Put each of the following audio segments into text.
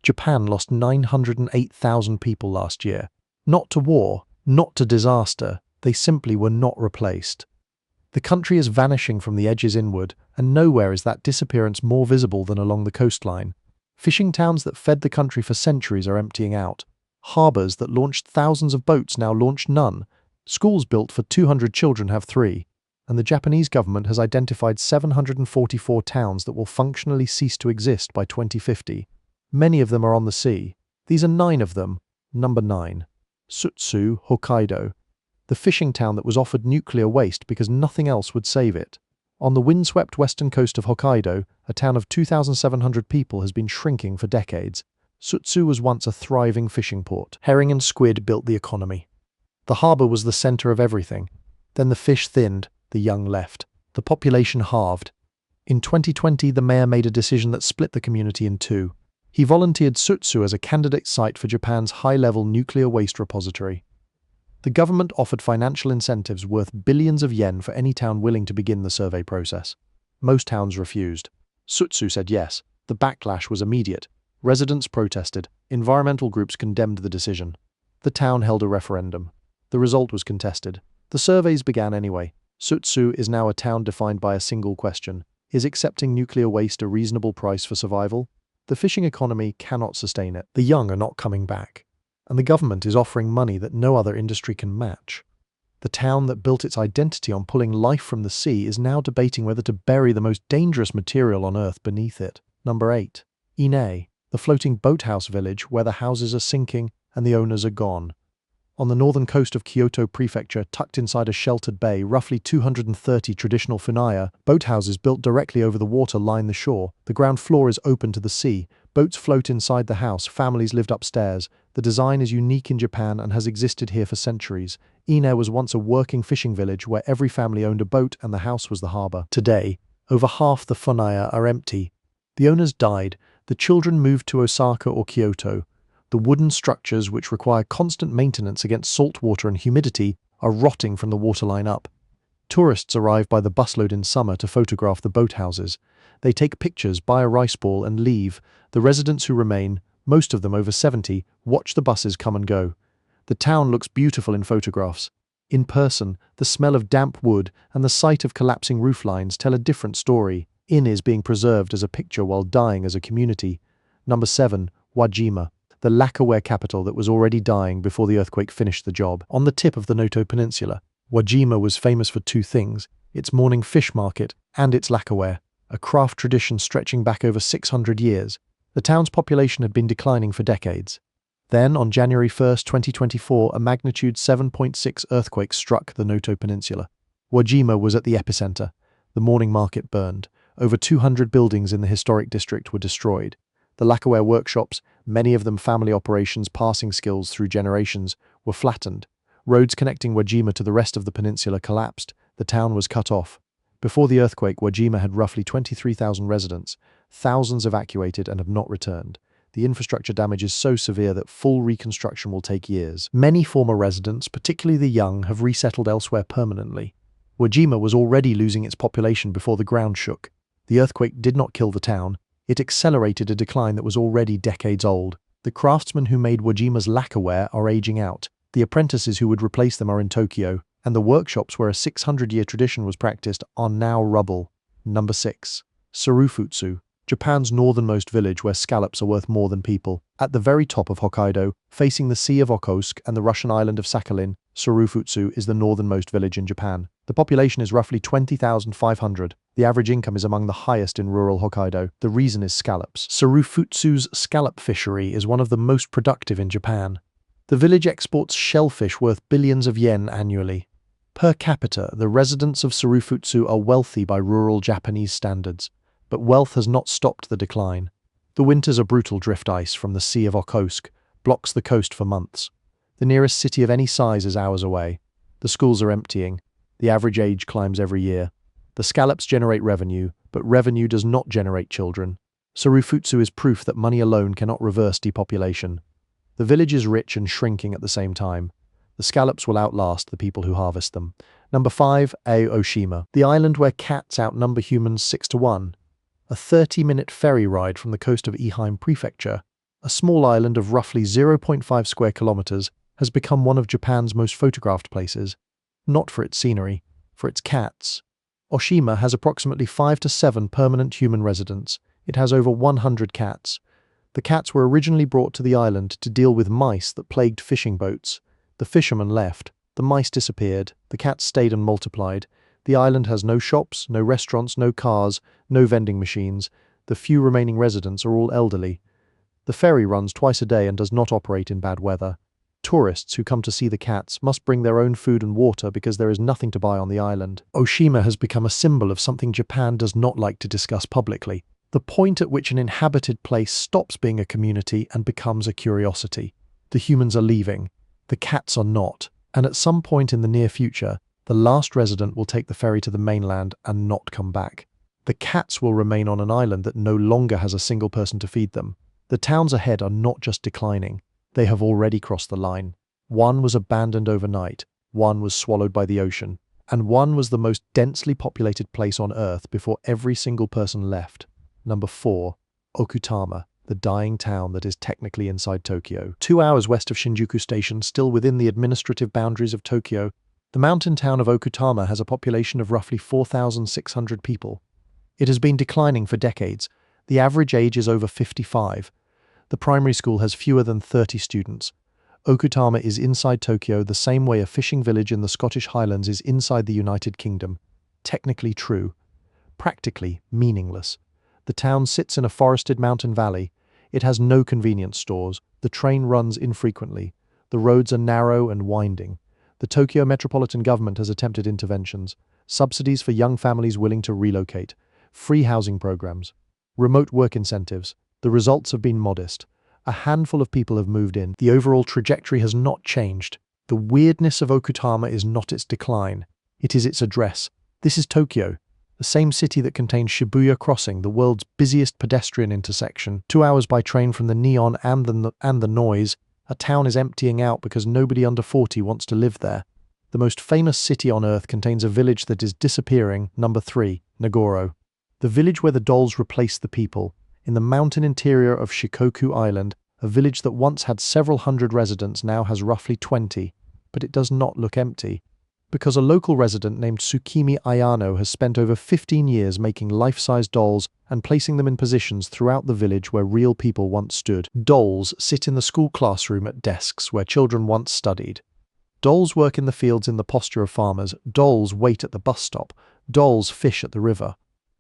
Japan lost 908,000 people last year. Not to war, not to disaster, they simply were not replaced. The country is vanishing from the edges inward, and nowhere is that disappearance more visible than along the coastline. Fishing towns that fed the country for centuries are emptying out. Harbours that launched thousands of boats now launch none. Schools built for 200 children have 3. And the Japanese government has identified 744 towns that will functionally cease to exist by 2050. Many of them are on the sea. These are 9 of them. Number 9. Sutsu, Hokkaido. The fishing town that was offered nuclear waste because nothing else would save it. On the windswept western coast of Hokkaido, a town of 2,700 people has been shrinking for decades. Sutsu was once a thriving fishing port. Herring and squid built the economy. The harbour was the centre of everything. Then the fish thinned, the young left. The population halved. In 2020, the mayor made a decision that split the community in 2. He volunteered Sutsu as a candidate site for Japan's high-level nuclear waste repository. The government offered financial incentives worth billions of yen for any town willing to begin the survey process. Most towns refused. Sutsu said yes. The backlash was immediate. Residents protested. Environmental groups condemned the decision. The town held a referendum. The result was contested. The surveys began anyway. Sutsu is now a town defined by a single question. Is accepting nuclear waste a reasonable price for survival? The fishing economy cannot sustain it. The young are not coming back. And the government is offering money that no other industry can match. The town that built its identity on pulling life from the sea is now debating whether to bury the most dangerous material on Earth beneath it. Number 8. Ine, the floating boathouse village where the houses are sinking and the owners are gone. On the northern coast of Kyoto Prefecture, tucked inside a sheltered bay, roughly 230 traditional funaya, boathouses built directly over the water line the shore. The ground floor is open to the sea. Boats float inside the house, families lived upstairs. The design is unique in Japan and has existed here for centuries. Ine was once a working fishing village where every family owned a boat and the house was the harbour. Today, over half the funaya are empty. The owners died. The children moved to Osaka or Kyoto. The wooden structures, which require constant maintenance against salt water and humidity, are rotting from the waterline up. Tourists arrive by the busload in summer to photograph the boathouses. They take pictures, buy a rice ball, and leave. The residents who remain, most of them over 70, watch the buses come and go. The town looks beautiful in photographs. In person, the smell of damp wood and the sight of collapsing rooflines tell a different story. Ine is being preserved as a picture while dying as a community. Number 7. Wajima, the lacquerware capital that was already dying before the earthquake finished the job. On the tip of the Noto Peninsula, Wajima was famous for 2 things, its morning fish market and its lacquerware, a craft tradition stretching back over 600 years. The town's population had been declining for decades. Then, on January 1, 2024, a magnitude 7.6 earthquake struck the Noto Peninsula. Wajima was at the epicenter. The morning market burned. Over 200 buildings in the historic district were destroyed. The lacquerware workshops, many of them family operations passing skills through generations, were flattened. Roads connecting Wajima to the rest of the peninsula collapsed. The town was cut off. Before the earthquake, Wajima had roughly 23,000 residents. Thousands evacuated and have not returned. The infrastructure damage is so severe that full reconstruction will take years. Many former residents, particularly the young, have resettled elsewhere permanently. Wajima was already losing its population before the ground shook. The earthquake did not kill the town. It accelerated a decline that was already decades old. The craftsmen who made Wajima's lacquerware are aging out. The apprentices who would replace them are in Tokyo, and the workshops where a 600-year tradition was practiced are now rubble. Number 6. Surufutsu, Japan's northernmost village where scallops are worth more than people. At the very top of Hokkaido, facing the Sea of Okhotsk and the Russian island of Sakhalin, Surufutsu is the northernmost village in Japan. The population is roughly 20,500. The average income is among the highest in rural Hokkaido. The reason is scallops. Surufutsu's scallop fishery is one of the most productive in Japan. The village exports shellfish worth billions of yen annually. Per capita, the residents of Surufutsu are wealthy by rural Japanese standards, but wealth has not stopped the decline. The winters are brutal. Drift ice from the Sea of Okhotsk blocks the coast for months. The nearest city of any size is hours away. The schools are emptying. The average age climbs every year. The scallops generate revenue, but revenue does not generate children. Surufutsu is proof that money alone cannot reverse depopulation. The village is rich and shrinking at the same time. The scallops will outlast the people who harvest them. Number 5. Aoshima, the island where cats outnumber humans 6 to 1. A 30-minute ferry ride from the coast of Ehime Prefecture. a small island of roughly 0.5 square kilometers, has become one of Japan's most photographed places. Not for its scenery, for its cats. Oshima has approximately 5 to 7 permanent human residents. It has over 100 cats. The cats were originally brought to the island to deal with mice that plagued fishing boats. The fishermen left. The mice disappeared. The cats stayed and multiplied. The island has no shops, no restaurants, no cars, no vending machines. The few remaining residents are all elderly. The ferry runs twice a day and does not operate in bad weather. Tourists who come to see the cats must bring their own food and water because there is nothing to buy on the island. Oshima has become a symbol of something Japan does not like to discuss publicly: the point at which an inhabited place stops being a community and becomes a curiosity. The humans are leaving. The cats are not. And at some point in the near future, the last resident will take the ferry to the mainland and not come back. The cats will remain on an island that no longer has a single person to feed them. The towns ahead are not just declining. They have already crossed the line. One was abandoned overnight, one was swallowed by the ocean, and one was the most densely populated place on Earth before every single person left. Number 4. Okutama, the dying town that is technically inside Tokyo. 2 hours west of Shinjuku Station, still within the administrative boundaries of Tokyo, the mountain town of Okutama has a population of roughly 4,600 people. It has been declining for decades. The average age is over 55. The primary school has fewer than 30 students. Okutama is inside Tokyo the same way a fishing village in the Scottish Highlands is inside the United Kingdom. Technically true. Practically meaningless. The town sits in a forested mountain valley. It has no convenience stores. The train runs infrequently. The roads are narrow and winding. The Tokyo metropolitan government has attempted interventions. Subsidies for young families willing to relocate. Free housing programs. Remote work incentives. The results have been modest. A handful of people have moved in. The overall trajectory has not changed. The weirdness of Okutama is not its decline. It is its address. This is Tokyo, the same city that contains Shibuya Crossing, the world's busiest pedestrian intersection. 2 hours by train from the neon and the noise, a town is emptying out because nobody under 40 wants to live there. The most famous city on Earth contains a village that is disappearing. Number 3, Nagoro. The village where the dolls replaced the people. In the mountain interior of Shikoku Island, a village that once had several hundred residents now has roughly 20, but it does not look empty, because a local resident named Tsukimi Ayano has spent over 15 years making life-size dolls and placing them in positions throughout the village where real people once stood. Dolls sit in the school classroom at desks where children once studied. Dolls work in the fields in the posture of farmers. Dolls wait at the bus stop. Dolls fish at the river.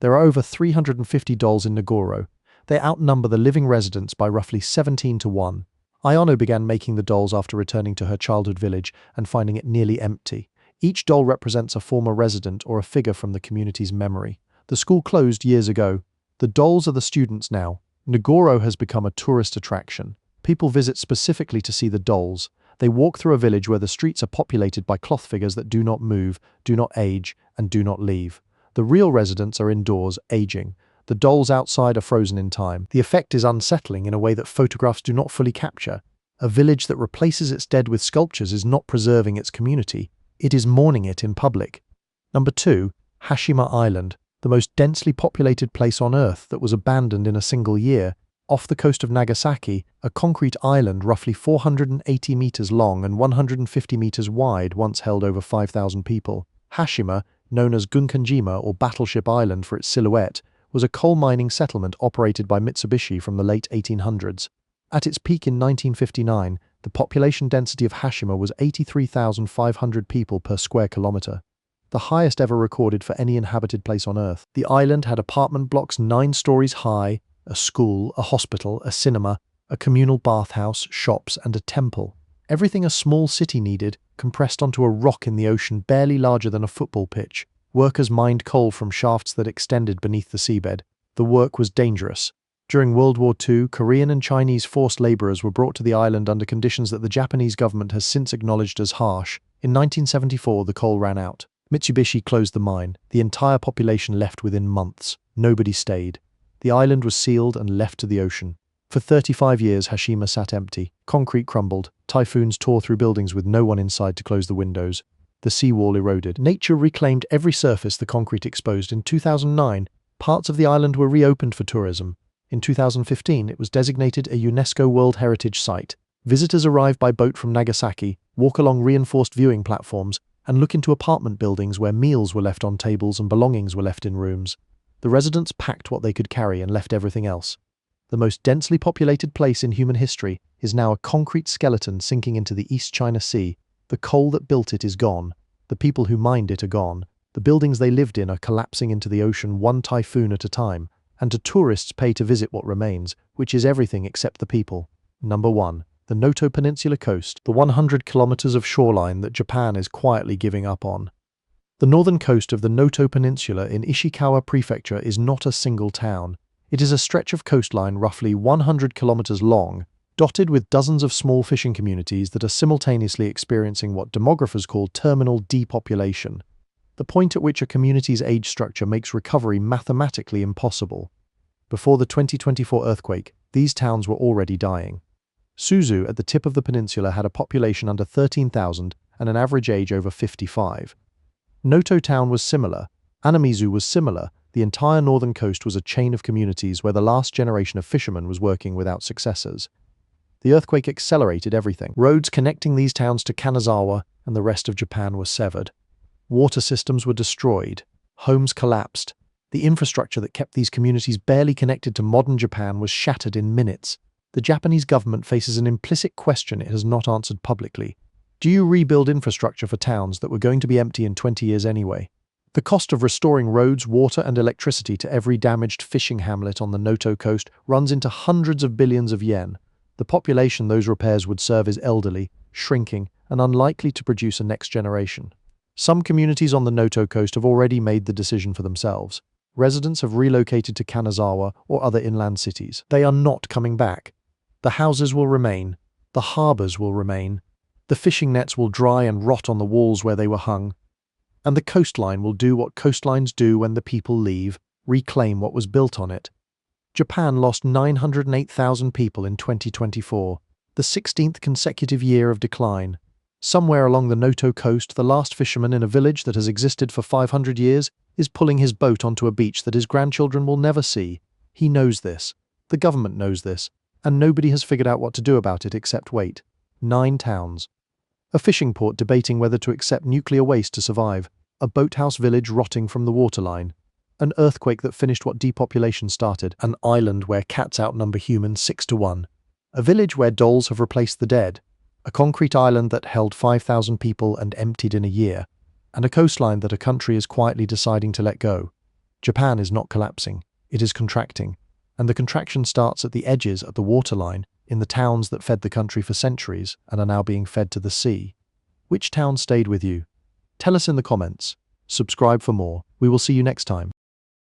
There are over 350 dolls in Nagoro. They outnumber the living residents by roughly 17 to 1. Ayano began making the dolls after returning to her childhood village and finding it nearly empty. Each doll represents a former resident or a figure from the community's memory. The school closed years ago. The dolls are the students now. Nagoro has become a tourist attraction. People visit specifically to see the dolls. They walk through a village where the streets are populated by cloth figures that do not move, do not age, and do not leave. The real residents are indoors, aging. The dolls outside are frozen in time. The effect is unsettling in a way that photographs do not fully capture. A village that replaces its dead with sculptures is not preserving its community. It is mourning it in public. Number 2, Hashima Island, the most densely populated place on Earth that was abandoned in a single year. Off the coast of Nagasaki, a concrete island roughly 480 meters long and 150 meters wide once held over 5,000 people. Hashima, known as Gunkanjima or Battleship Island for its silhouette, was a coal mining settlement operated by Mitsubishi from the late 1800s. At its peak in 1959, the population density of Hashima was 83,500 people per square kilometer, the highest ever recorded for any inhabited place on Earth. The island had apartment blocks 9 stories high, a school, a hospital, a cinema, a communal bathhouse, shops, and a temple. Everything a small city needed, compressed onto a rock in the ocean barely larger than a football pitch. Workers mined coal from shafts that extended beneath the seabed. The work was dangerous. During World War II, Korean and Chinese forced laborers were brought to the island under conditions that the Japanese government has since acknowledged as harsh. In 1974, the coal ran out. Mitsubishi closed the mine. The entire population left within months. Nobody stayed. The island was sealed and left to the ocean. For 35 years, Hashima sat empty. Concrete crumbled. Typhoons tore through buildings with no one inside to close the windows. The seawall eroded. Nature reclaimed every surface the concrete exposed. In 2009, parts of the island were reopened for tourism. In 2015, it was designated a UNESCO World Heritage Site. Visitors arrive by boat from Nagasaki, walk along reinforced viewing platforms, and look into apartment buildings where meals were left on tables and belongings were left in rooms. The residents packed what they could carry and left everything else. The most densely populated place in human history is now a concrete skeleton sinking into the East China Sea. The coal that built it is gone. The people who mined it are gone. The buildings they lived in are collapsing into the ocean one typhoon at a time, and to tourists pay to visit what remains, which is everything except the people. Number 1. The Noto Peninsula coast, the 100 kilometers of shoreline that Japan is quietly giving up on. The northern coast of the Noto Peninsula in Ishikawa Prefecture is not a single town. It is a stretch of coastline roughly 100 kilometers long, dotted with dozens of small fishing communities that are simultaneously experiencing what demographers call terminal depopulation, the point at which a community's age structure makes recovery mathematically impossible. Before the 2024 earthquake, these towns were already dying. Suzu, at the tip of the peninsula, had a population under 13,000 and an average age over 55. Noto Town was similar. Anamizu was similar. The entire northern coast was a chain of communities where the last generation of fishermen was working without successors. The earthquake accelerated everything. Roads connecting these towns to Kanazawa and the rest of Japan were severed. Water systems were destroyed. Homes collapsed. The infrastructure that kept these communities barely connected to modern Japan was shattered in minutes. The Japanese government faces an implicit question it has not answered publicly. Do you rebuild infrastructure for towns that were going to be empty in 20 years anyway? The cost of restoring roads, water, and electricity to every damaged fishing hamlet on the Noto coast runs into hundreds of billions of yen. The population those repairs would serve is elderly, shrinking, and unlikely to produce a next generation. Some communities on the Noto coast have already made the decision for themselves. Residents have relocated to Kanazawa or other inland cities. They are not coming back. The houses will remain. The harbours will remain. The fishing nets will dry and rot on the walls where they were hung. And the coastline will do what coastlines do when the people leave, reclaim what was built on it. Japan lost 908,000 people in 2024, the 16th consecutive year of decline. Somewhere along the Noto coast, the last fisherman in a village that has existed for 500 years is pulling his boat onto a beach that his grandchildren will never see. He knows this. The government knows this. And nobody has figured out what to do about it except wait. 9 towns. A fishing port debating whether to accept nuclear waste to survive. A boathouse village rotting from the waterline. An earthquake that finished what depopulation started. An island where cats outnumber humans 6-1. A village where dolls have replaced the dead. A concrete island that held 5,000 people and emptied in a year. And a coastline that a country is quietly deciding to let go. Japan is not collapsing. It is contracting. And the contraction starts at the edges of the waterline, in the towns that fed the country for centuries and are now being fed to the sea. Which town stayed with you? Tell us in the comments. Subscribe for more. We will see you next time.